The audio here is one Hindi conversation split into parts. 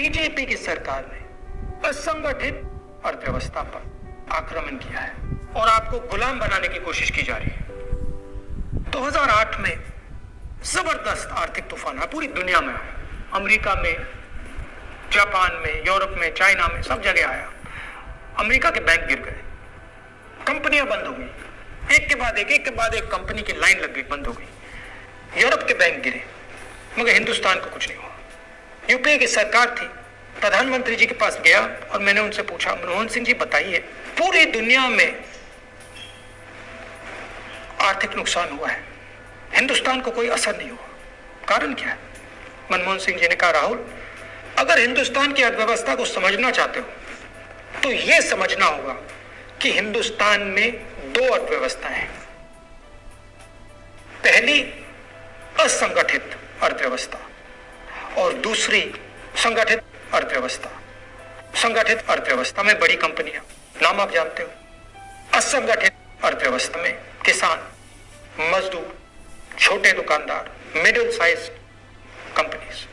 बीजेपी की सरकार ने असंगठित अर्थव्यवस्था पर आक्रमण किया है और आपको गुलाम बनाने की कोशिश की जा रही है। 2008 में जबरदस्त आर्थिक तूफान है, पूरी दुनिया में, अमेरिका में, जापान में, यूरोप में, चाइना में, सब जगह आया। अमेरिका के बैंक गिर गए, कंपनियां बंद हो गई, एक के बाद एक कंपनी की लाइन लग गई, बंद हो गई। यूरोप के बैंक गिरे, मगर हिंदुस्तान को कुछ नहीं हुआ। यूपीए की सरकार थी, प्रधानमंत्री जी के पास गया और मैंने उनसे पूछा, मनमोहन सिंह जी बताइए, पूरी दुनिया में आर्थिक नुकसान हुआ है, हिंदुस्तान को कोई असर नहीं हुआ, कारण क्या है? मनमोहन सिंह जी ने कहा, राहुल, अगर हिंदुस्तान की अर्थव्यवस्था को समझना चाहते हो तो यह समझना होगा कि हिंदुस्तान में दो अर्थव्यवस्थाएं हैं। पहली असंगठित अर्थव्यवस्था और दूसरी संगठित अर्थव्यवस्था। संगठित अर्थव्यवस्था में बड़ी कंपनियां, नाम आप जानते हो। असंगठित अर्थव्यवस्था में किसान, मजदूर, छोटे दुकानदार, मिडिल साइज कंपनीज।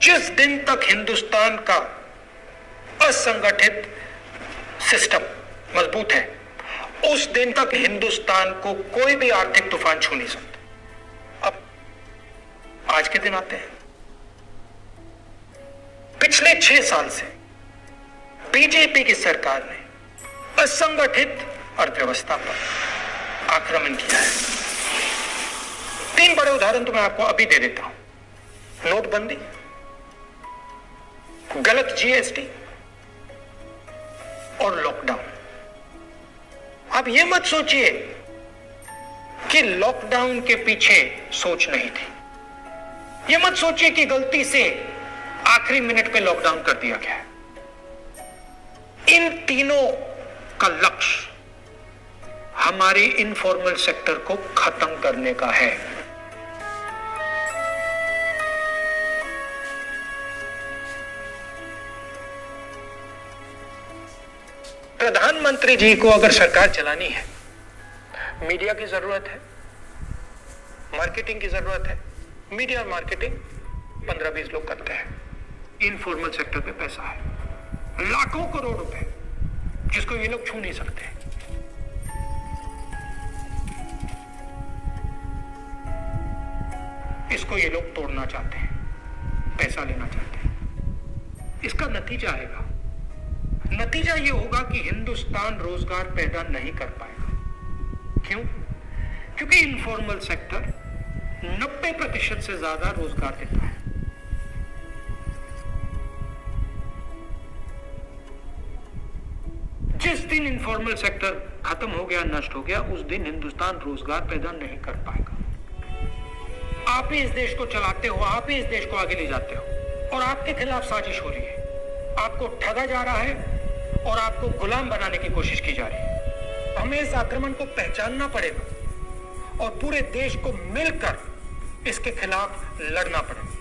जिस दिन तक हिंदुस्तान का असंगठित सिस्टम मजबूत है, उस दिन तक हिंदुस्तान को कोई भी आर्थिक तूफान छू नहीं सकता। अब आज के दिन आते हैं। पिछले 6 साल से बीजेपी की सरकार ने असंगठित अर्थव्यवस्था पर आक्रमण किया है। 3 बड़े उदाहरण तो मैं आपको अभी दे देता हूं। नोटबंदी, गलत जीएसटी और लॉकडाउन। आप ये मत सोचिए कि लॉकडाउन के पीछे सोच नहीं थी। ये मत सोचिए कि गलती से आखिरी मिनट पे लॉकडाउन कर दिया गया है। इन तीनों का लक्ष्य हमारे इनफॉर्मल सेक्टर को खत्म करने का है। प्रधानमंत्री जी को अगर सरकार चलानी है, मीडिया की जरूरत है, मार्केटिंग की जरूरत है। मीडिया और मार्केटिंग 15-20 लोग करते हैं। इनफॉर्मल सेक्टर पे पैसा है, लाखों करोड़ रुपए, जिसको ये लोग छू नहीं सकते। इसको ये लोग तोड़ना चाहते हैं, पैसा लेना चाहते हैं। इसका नतीजा आएगा। नतीजा ये होगा कि हिंदुस्तान रोजगार पैदा नहीं कर पाएगा। क्यों? क्योंकि इनफॉर्मल सेक्टर 90% से ज्यादा रोजगार देता है। जिस दिन इनफॉर्मल सेक्टर खत्म हो गया, नष्ट हो गया, उस दिन हिंदुस्तान रोजगार पैदा नहीं कर पाएगा। आप ही इस देश को चलाते हो, आप ही इस देश को आगे ले जाते हो और आपके खिलाफ साजिश हो रही है। आपको ठगा जा रहा है और आपको गुलाम बनाने की कोशिश की जा रही है। हमें इस आक्रमण को पहचानना पड़ेगा और पूरे देश को मिलकर इसके खिलाफ लड़ना पड़ेगा।